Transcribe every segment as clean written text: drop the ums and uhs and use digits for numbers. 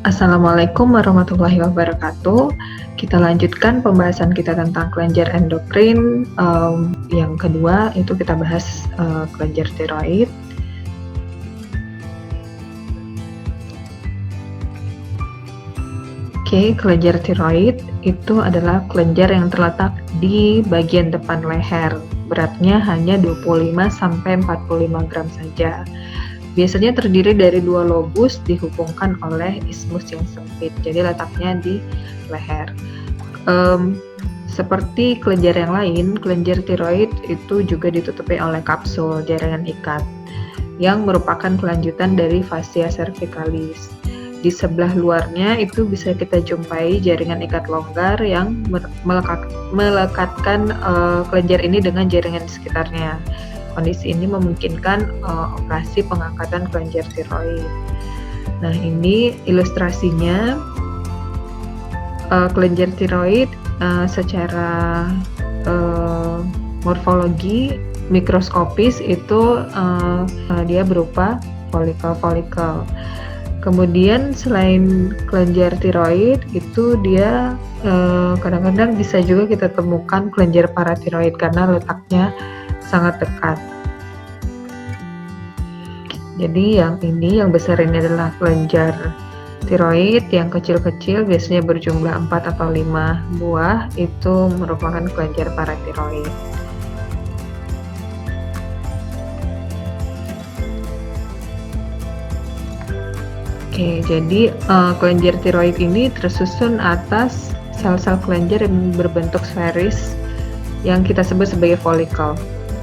Assalamualaikum warahmatullahi wabarakatuh. Kita lanjutkan pembahasan kita tentang kelenjar endokrin. Yang kedua itu kita bahas kelenjar tiroid. Oke, kelenjar tiroid itu adalah kelenjar yang terletak di bagian depan leher. Beratnya hanya 25-45 gram saja. Biasanya terdiri dari dua lobus dihubungkan oleh isthmus yang sempit, jadi letaknya di leher. Seperti kelenjar yang lain, kelenjar tiroid itu juga ditutupi oleh kapsul jaringan ikat yang merupakan kelanjutan dari fascia cervicalis. Di sebelah luarnya itu bisa kita jumpai jaringan ikat longgar yang melekatkan kelenjar ini dengan jaringan sekitarnya. Kondisi ini memungkinkan operasi pengangkatan kelenjar tiroid. Nah, ini ilustrasinya. Kelenjar tiroid secara morfologi mikroskopis itu dia berupa folikel-folikel. Kemudian selain kelenjar tiroid itu dia kadang-kadang bisa juga kita temukan kelenjar paratiroid karena letaknya sangat dekat. Jadi yang besar ini adalah kelenjar tiroid, yang kecil-kecil biasanya berjumlah 4 atau 5 buah itu merupakan kelenjar paratiroid. Oke, jadi kelenjar tiroid ini tersusun atas sel-sel kelenjar yang berbentuk sferis yang kita sebut sebagai folikel.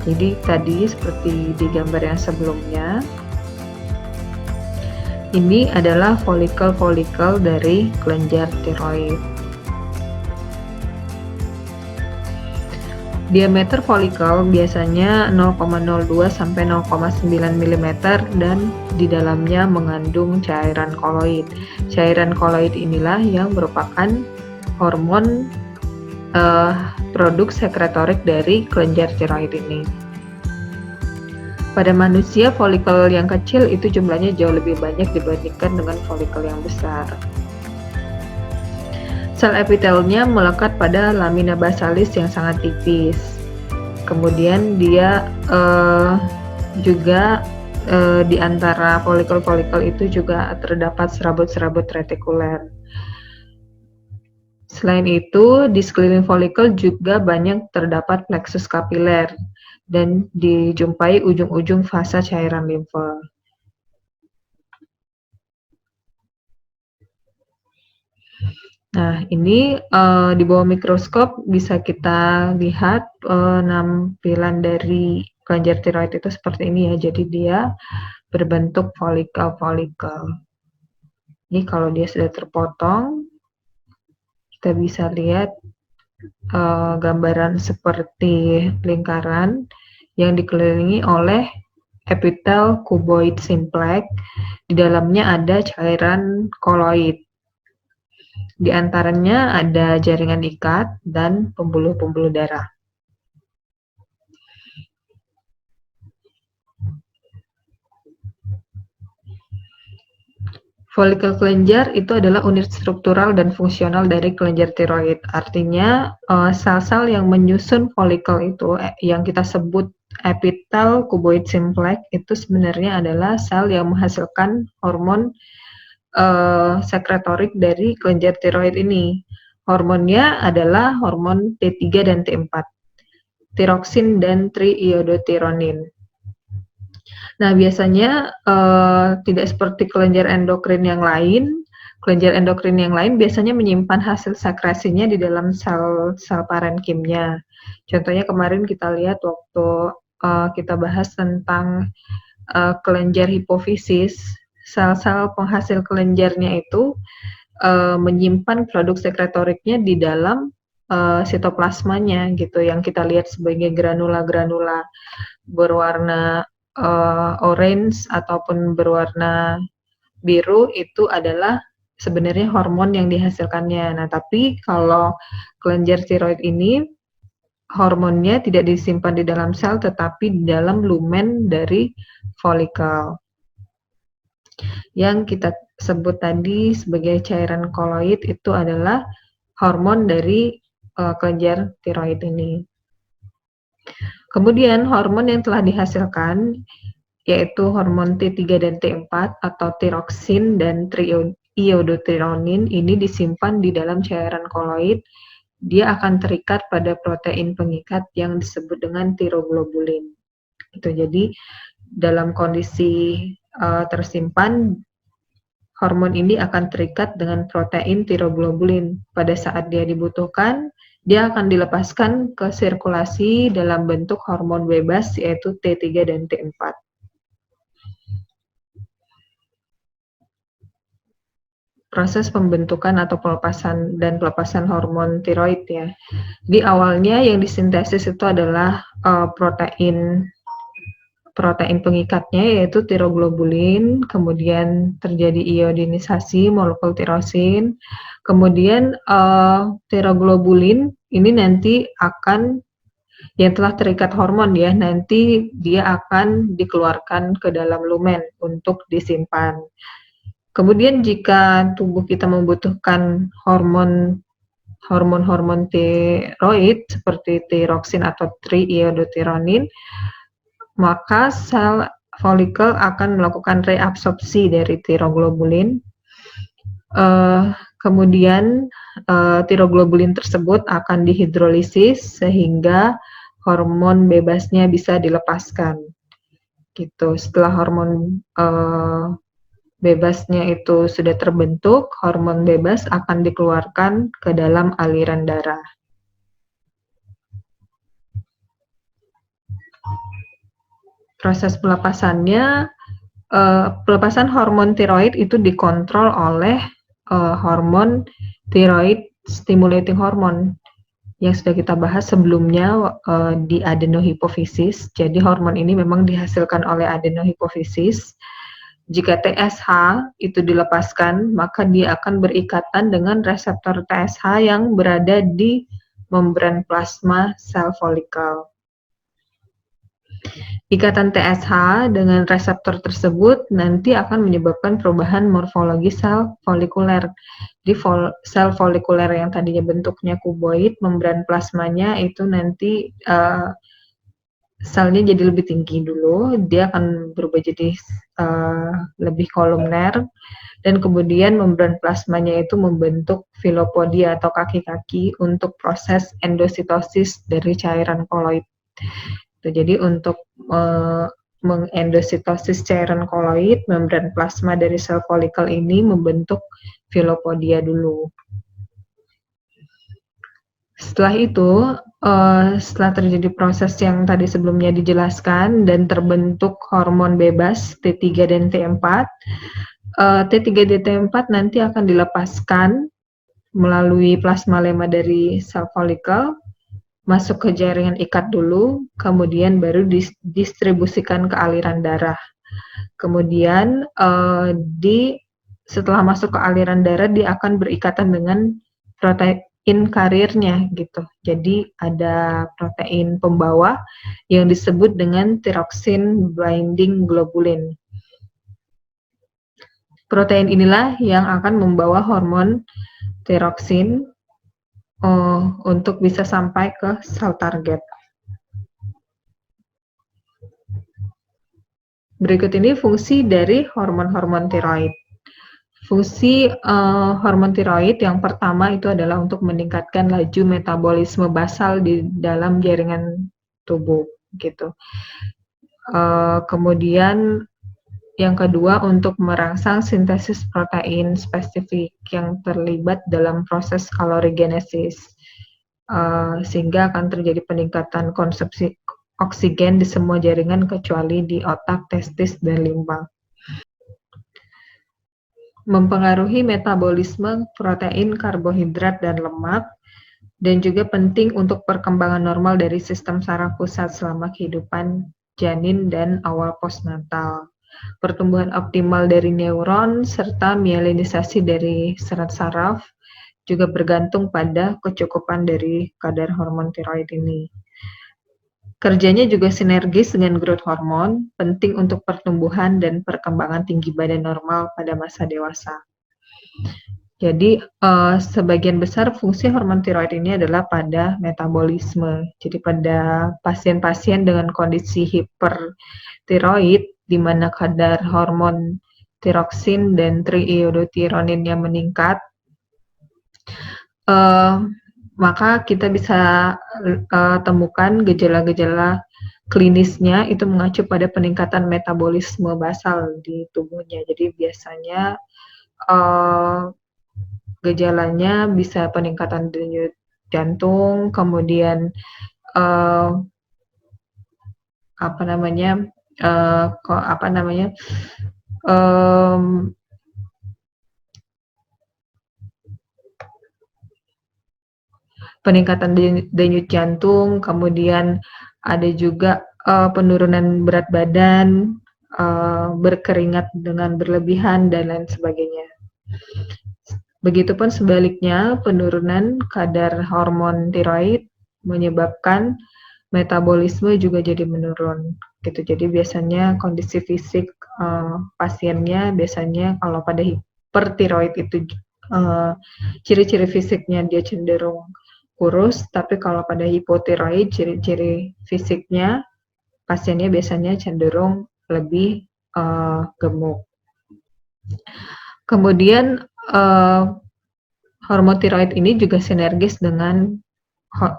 Jadi tadi seperti di gambar yang sebelumnya, ini adalah folikel-folikel dari kelenjar tiroid. Diameter folikel biasanya 0,02 sampai 0,9 mm dan di dalamnya mengandung cairan koloid. Cairan koloid inilah yang merupakan hormon produk sekretorik dari kelenjar tiroid ini. Pada manusia, folikel yang kecil itu jumlahnya jauh lebih banyak dibandingkan dengan folikel yang besar. Sel epitelnya melekat pada lamina basalis yang sangat tipis. Kemudian dia juga di antara folikel-folikel itu juga terdapat serabut-serabut retikuler. Selain itu, di sekeliling folikel juga banyak terdapat plexus kapiler dan dijumpai ujung-ujung fasa cairan limfa. Nah, ini di bawah mikroskop bisa kita lihat penampilan dari kelenjar tiroid itu seperti ini ya. Jadi dia berbentuk folikel-folikel. Ini kalau dia sudah terpotong, kita bisa lihat gambaran seperti lingkaran yang dikelilingi oleh epitel kuboid simplex. Di dalamnya ada cairan koloid. Di antaranya ada jaringan ikat dan pembuluh-pembuluh darah. Folikel kelenjar itu adalah unit struktural dan fungsional dari kelenjar tiroid. Artinya sel-sel yang menyusun folikel itu yang kita sebut epitel kuboid simplex itu sebenarnya adalah sel yang menghasilkan hormon sekretorik dari kelenjar tiroid ini. Hormonnya adalah hormon T3 dan T4, tiroksin dan triiodotironin. Nah, biasanya tidak seperti kelenjar endokrin yang lain. Kelenjar endokrin yang lain biasanya menyimpan hasil sekresinya di dalam sel parenkimnya. Contohnya kemarin kita lihat waktu kita bahas tentang kelenjar hipofisis, sel-sel penghasil kelenjarnya itu menyimpan produk sekretoriknya di dalam sitoplasmanya gitu, yang kita lihat sebagai granula-granula berwarna orange ataupun berwarna biru itu adalah sebenarnya hormon yang dihasilkannya. Nah, tapi kalau kelenjar tiroid ini hormonnya tidak disimpan di dalam sel tetapi di dalam lumen dari folikel yang kita sebut tadi sebagai cairan koloid itu adalah hormon dari kelenjar tiroid ini. Kemudian hormon yang telah dihasilkan yaitu hormon T3 dan T4 atau tiroksin dan triiodotironin ini disimpan di dalam cairan koloid. Dia akan terikat pada protein pengikat yang disebut dengan tiroglobulin. Itu jadi dalam kondisi tersimpan, hormon ini akan terikat dengan protein tiroglobulin. Pada saat dia dibutuhkan, dia akan dilepaskan ke sirkulasi dalam bentuk hormon bebas yaitu T3 dan T4. Proses pembentukan atau pelepasan hormon tiroid ya. Di awalnya yang disintesis itu adalah protein pengikatnya yaitu tiroglobulin, kemudian terjadi iodinisasi molekul tirosin, kemudian tiroglobulin ini nanti akan yang telah terikat hormon ya, nanti dia akan dikeluarkan ke dalam lumen untuk disimpan. Kemudian jika tubuh kita membutuhkan hormon tiroid seperti tiroksin atau triiodotironin, maka sel folikel akan melakukan reabsorpsi dari tiroglobulin. Kemudian tiroglobulin tersebut akan dihidrolisis sehingga hormon bebasnya bisa dilepaskan. Gitu. Setelah hormon bebasnya itu sudah terbentuk, hormon bebas akan dikeluarkan ke dalam aliran darah. Proses pelepasannya, pelepasan hormon tiroid itu dikontrol oleh hormon tiroid stimulating hormone yang sudah kita bahas sebelumnya di adenohipofisis. Jadi hormon ini memang dihasilkan oleh adenohipofisis. Jika TSH itu dilepaskan, maka dia akan berikatan dengan reseptor TSH yang berada di membran plasma sel folikel. Ikatan TSH dengan reseptor tersebut nanti akan menyebabkan perubahan morfologi sel folikuler. Di sel folikuler yang tadinya bentuknya kuboid, membran plasmanya itu nanti selnya jadi lebih tinggi dulu, dia akan berubah jadi lebih kolumner, dan kemudian membran plasmanya itu membentuk filopodia atau kaki-kaki untuk proses endositosis dari cairan koloid. Jadi untuk mengendositosis cairan koloid, membran plasma dari sel folikel ini membentuk filopodia dulu. Setelah itu, setelah terjadi proses yang tadi sebelumnya dijelaskan dan terbentuk hormon bebas T3 dan T4, T3 dan T4 nanti akan dilepaskan melalui plasmalema dari sel folikel, masuk ke jaringan ikat dulu, kemudian baru didistribusikan ke aliran darah. Kemudian setelah masuk ke aliran darah, dia akan berikatan dengan protein karirnya gitu. Jadi ada protein pembawa yang disebut dengan tiroksin binding globulin. Protein inilah yang akan membawa hormon tiroksin untuk bisa sampai ke sel target. Berikut ini fungsi dari hormon-hormon tiroid. Fungsi hormon tiroid yang pertama itu adalah untuk meningkatkan laju metabolisme basal di dalam jaringan tubuh, gitu. Kemudian yang kedua untuk merangsang sintesis protein spesifik yang terlibat dalam proses kalorigenesis, sehingga akan terjadi peningkatan konsumsi oksigen di semua jaringan kecuali di otak, testis, dan limpa. Mempengaruhi metabolisme protein, karbohidrat, dan lemak, dan juga penting untuk perkembangan normal dari sistem saraf pusat selama kehidupan janin dan awal postnatal. Pertumbuhan optimal dari neuron serta mielinisasi dari serat saraf juga bergantung pada kecukupan dari kadar hormon tiroid ini. Kerjanya juga sinergis dengan growth hormone, penting untuk pertumbuhan dan perkembangan tinggi badan normal pada masa dewasa. Jadi, sebagian besar fungsi hormon tiroid ini adalah pada metabolisme. Jadi pada pasien-pasien dengan kondisi hipertiroid, di mana kadar hormon tiroksin dan triiodothyroninnya meningkat, maka kita bisa temukan gejala-gejala klinisnya itu mengacu pada peningkatan metabolisme basal di tubuhnya. Jadi biasanya gejalanya bisa peningkatan denyut jantung, kemudian peningkatan denyut jantung, kemudian ada juga penurunan berat badan, berkeringat dengan berlebihan, dan lain sebagainya. Begitupun sebaliknya, penurunan kadar hormon tiroid menyebabkan metabolisme juga jadi menurun. Gitu. Jadi biasanya kondisi fisik pasiennya biasanya kalau pada hipertiroid itu ciri-ciri fisiknya dia cenderung kurus, tapi kalau pada hipotiroid ciri-ciri fisiknya pasiennya biasanya cenderung lebih gemuk. Kemudian hormon tiroid ini juga sinergis dengan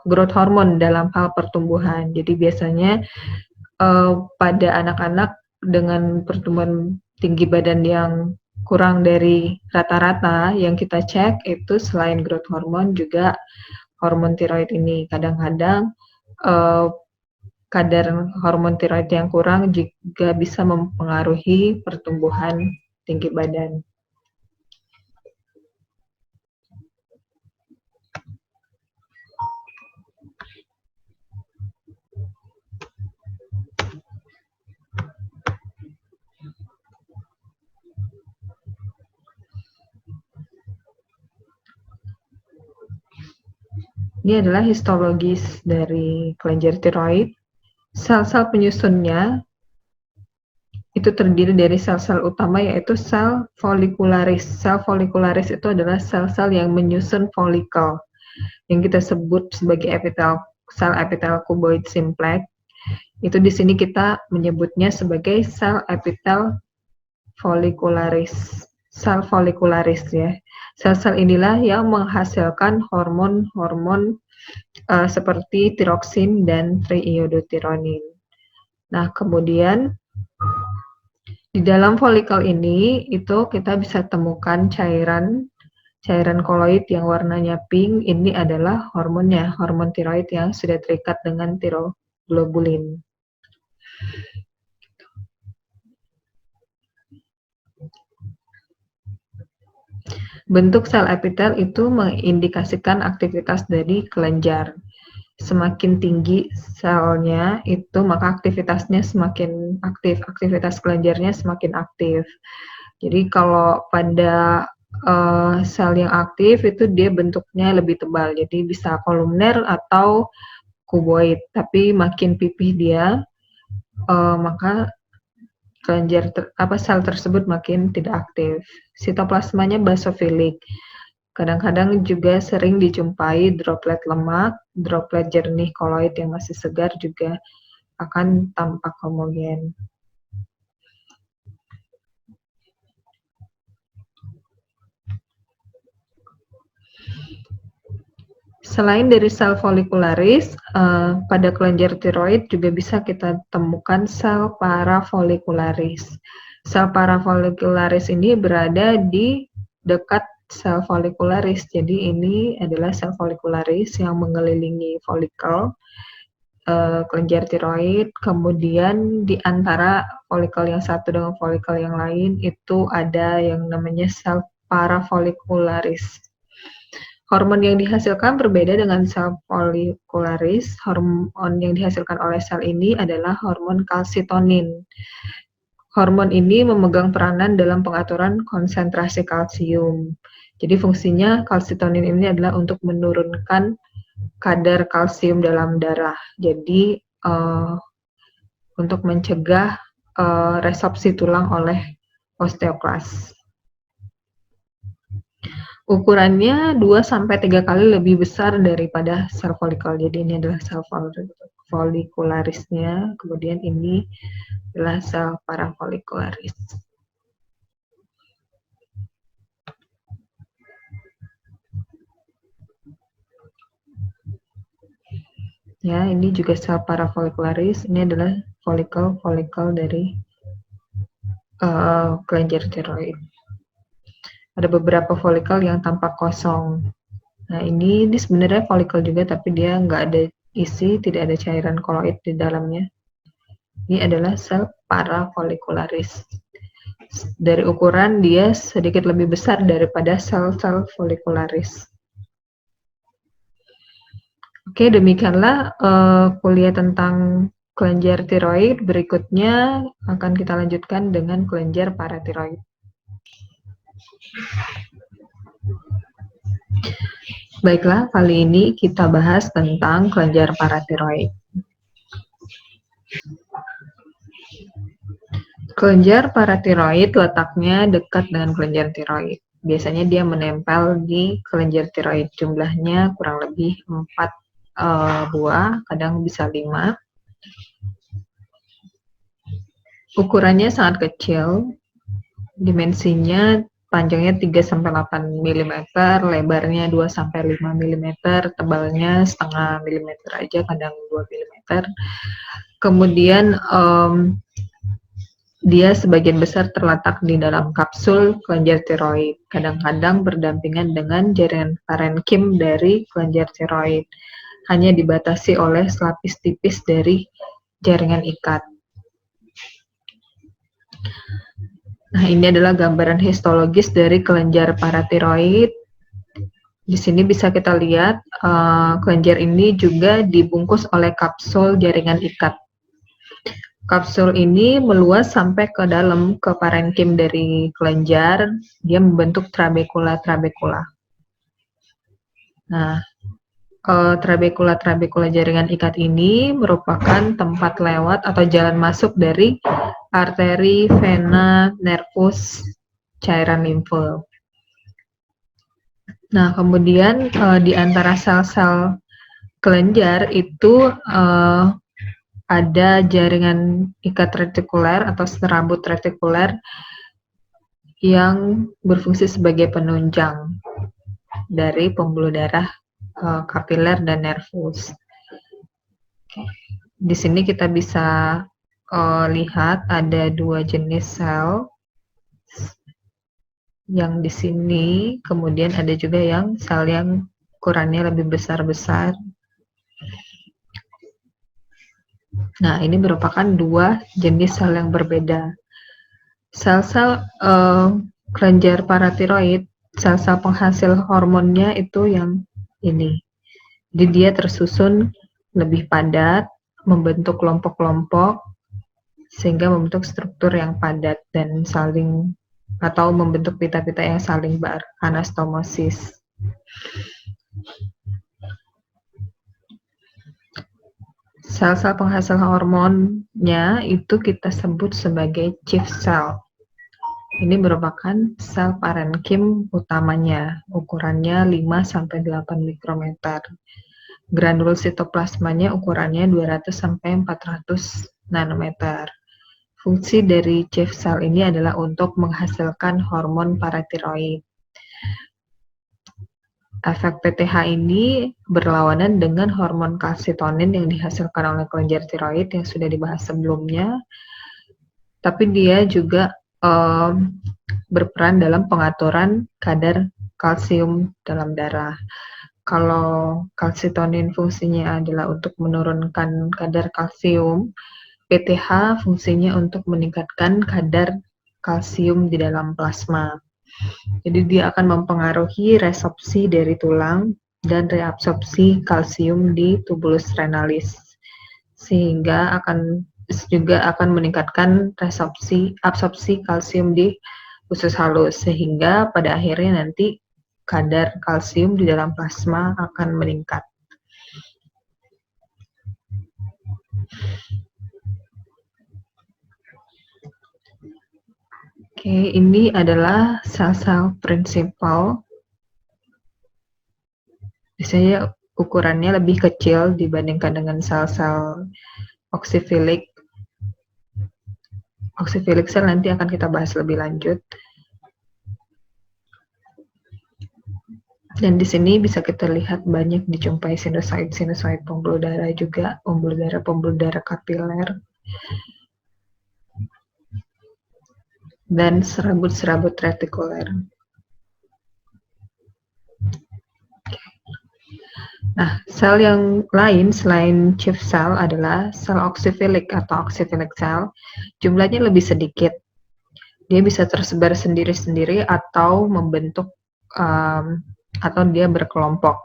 growth hormone dalam hal pertumbuhan. Jadi biasanya pada anak-anak dengan pertumbuhan tinggi badan yang kurang dari rata-rata yang kita cek itu selain growth hormone juga hormon tiroid ini. Kadang-kadang kadar hormon tiroid yang kurang juga bisa mempengaruhi pertumbuhan tinggi badan. Ini adalah histologis dari kelenjar tiroid. Sel-sel penyusunnya itu terdiri dari sel-sel utama yaitu sel folikularis. Sel folikularis itu adalah sel-sel yang menyusun folikel yang kita sebut sebagai sel epitel kuboid simplex. Itu di sini kita menyebutnya sebagai sel epitel folikularis. Sel folikularis ya. Sel-sel inilah yang menghasilkan hormon-hormon seperti tiroksin dan triiodothyronin. Nah, kemudian di dalam folikel ini itu kita bisa temukan cairan koloid yang warnanya pink. Ini adalah hormonnya, hormon tiroid yang sudah terikat dengan tiroglobulin. Bentuk sel epitel itu mengindikasikan aktivitas dari kelenjar. Semakin tinggi selnya itu maka aktivitasnya semakin aktif, aktivitas kelenjarnya semakin aktif. Jadi kalau pada sel yang aktif itu dia bentuknya lebih tebal, jadi bisa kolumner atau kuboid. Tapi makin pipih dia, maka sel tersebut makin tidak aktif. Sitoplasmanya basofilik. Kadang-kadang juga sering dijumpai droplet lemak, droplet jernih koloid yang masih segar juga akan tampak homogen. Selain dari sel folikularis, pada kelenjar tiroid juga bisa kita temukan sel parafolikularis. Sel parafolikularis ini berada di dekat sel folikularis. Jadi ini adalah sel folikularis yang mengelilingi folikel kelenjar tiroid. Kemudian di antara folikel yang satu dengan folikel yang lain itu ada yang namanya sel parafolikularis. Hormon yang dihasilkan berbeda dengan sel folikularis. Hormon yang dihasilkan oleh sel ini adalah hormon kalsitonin. Hormon ini memegang peranan dalam pengaturan konsentrasi kalsium. Jadi fungsinya kalsitonin ini adalah untuk menurunkan kadar kalsium dalam darah. Jadi untuk mencegah resorpsi tulang oleh osteoklas. Ukurannya 2-3 kali lebih besar daripada sel folikel. Jadi ini adalah sel folikularisnya, kemudian ini adalah sel parafolikularis. Ya, ini juga sel parafolikularis. Ini adalah folikel dari kelenjar tiroid. Ada beberapa folikel yang tampak kosong. Nah, ini sebenarnya folikel juga, tapi dia nggak ada isi, tidak ada cairan koloid di dalamnya. Ini adalah sel parafolikularis. Dari ukuran dia sedikit lebih besar daripada sel-sel folikularis. Oke, demikianlah kuliah tentang kelenjar tiroid. Berikutnya akan kita lanjutkan dengan kelenjar paratiroid. Baiklah, kali ini kita bahas tentang kelenjar paratiroid. Kelenjar paratiroid letaknya dekat dengan kelenjar tiroid. Biasanya dia menempel di kelenjar tiroid. Jumlahnya kurang lebih 4 buah, kadang bisa 5. Ukurannya sangat kecil, dimensinya panjangnya 3-8 mm, lebarnya 2-5 mm, tebalnya setengah milimeter aja, kadang 2 mm. Kemudian dia sebagian besar terletak di dalam kapsul kelenjar tiroid, kadang-kadang berdampingan dengan jaringan parenkim dari kelenjar tiroid, hanya dibatasi oleh selapis tipis dari jaringan ikat. Nah, ini adalah gambaran histologis dari kelenjar paratiroid. Di sini bisa kita lihat kelenjar ini juga dibungkus oleh kapsul jaringan ikat. Kapsul ini meluas sampai ke dalam, ke parenkim dari kelenjar. Dia membentuk trabekula. Nah, trabekula jaringan ikat ini merupakan tempat lewat atau jalan masuk dari arteri, vena, nervus, cairan limfe. Nah, kemudian di antara sel-sel kelenjar itu ada jaringan ikat retikuler atau serabut retikuler yang berfungsi sebagai penunjang dari pembuluh darah kapiler dan nervus. Di sini kita bisa lihat ada 2 jenis sel. Yang di sini, kemudian ada juga yang sel yang ukurannya lebih besar-besar. Nah, ini merupakan 2 jenis sel yang berbeda. Sel-sel kelenjar paratiroid, sel-sel penghasil hormonnya itu yang ini. Jadi dia tersusun lebih padat, membentuk kelompok-kelompok, sehingga membentuk struktur yang padat dan saling, atau membentuk pita-pita yang saling beranastomosis. Sel-sel penghasil hormonnya itu kita sebut sebagai chief cell. Ini merupakan sel parenkim utamanya, ukurannya 5-8 mikrometer. Granul sitoplasmanya ukurannya 200-400 nanometer. Fungsi dari chief cell ini adalah untuk menghasilkan hormon paratiroid. Efek PTH ini berlawanan dengan hormon kalsitonin yang dihasilkan oleh kelenjar tiroid yang sudah dibahas sebelumnya, tapi dia juga berperan dalam pengaturan kadar kalsium dalam darah. Kalau kalsitonin fungsinya adalah untuk menurunkan kadar kalsium, PTH fungsinya untuk meningkatkan kadar kalsium di dalam plasma. Jadi dia akan mempengaruhi resorpsi dari tulang dan reabsorpsi kalsium di tubulus renalis, sehingga juga akan meningkatkan absorpsi kalsium di usus halus, sehingga pada akhirnya nanti kadar kalsium di dalam plasma akan meningkat. Oke, ini adalah sel-sel prinsipal. Biasanya ukurannya lebih kecil dibandingkan dengan sel-sel oksifilik. Oksifilik sel nanti akan kita bahas lebih lanjut. Dan di sini bisa kita lihat banyak dijumpai sinusoid pembuluh darah juga, pembuluh darah kapiler, dan serabut-serabut retikuler. Nah, sel yang lain selain chief cell adalah sel oksifilik atau oksifilik cell. Jumlahnya lebih sedikit. Dia bisa tersebar sendiri-sendiri atau membentuk atau dia berkelompok.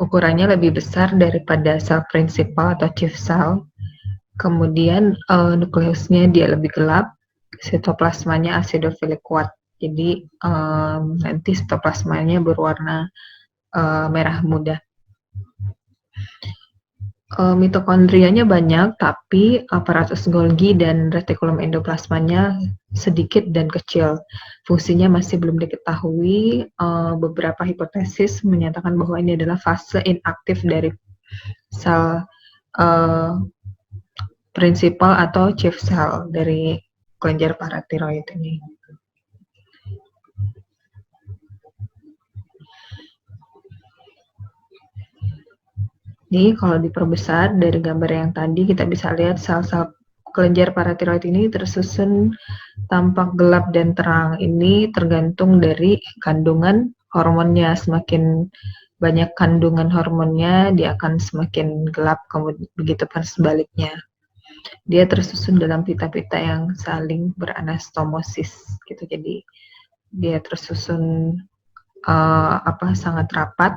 Ukurannya lebih besar daripada sel prinsipal atau chief cell. Kemudian nukleusnya dia lebih gelap, sitoplasmanya acidofilik kuat. Jadi nanti sitoplasmanya berwarna merah muda. Mitokondrianya banyak, tapi aparatus Golgi dan retikulum endoplasmanya sedikit dan kecil. Fungsinya masih belum diketahui. Beberapa hipotesis menyatakan bahwa ini adalah fase inaktif dari sel prinsipal atau chief cell dari kelenjar paratiroid ini. Ini kalau diperbesar dari gambar yang tadi kita bisa lihat sel-sel kelenjar paratiroid ini tersusun tampak gelap dan terang. Ini tergantung dari kandungan hormonnya. Semakin banyak kandungan hormonnya, dia akan semakin gelap, begitu pun sebaliknya. Dia tersusun dalam pita-pita yang saling beranastomosis gitu. Jadi dia tersusun sangat rapat.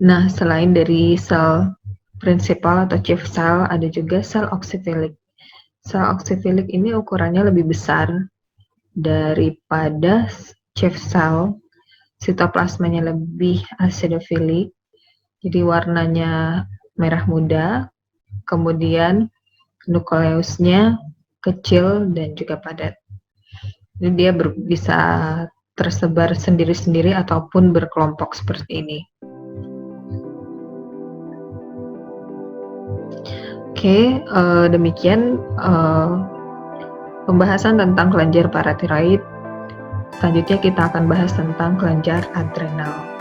Nah, selain dari sel prinsipal atau chief cell, ada juga sel oksifilik. Sel oksifilik ini ukurannya lebih besar daripada chief cell. Sitoplasmanya lebih acidofilik, jadi warnanya merah muda. Kemudian nukleusnya kecil dan juga padat. Jadi dia bisa tersebar sendiri-sendiri ataupun berkelompok seperti ini. Oke, demikian pembahasan tentang kelenjar paratiroid. Selanjutnya kita akan bahas tentang kelenjar adrenal.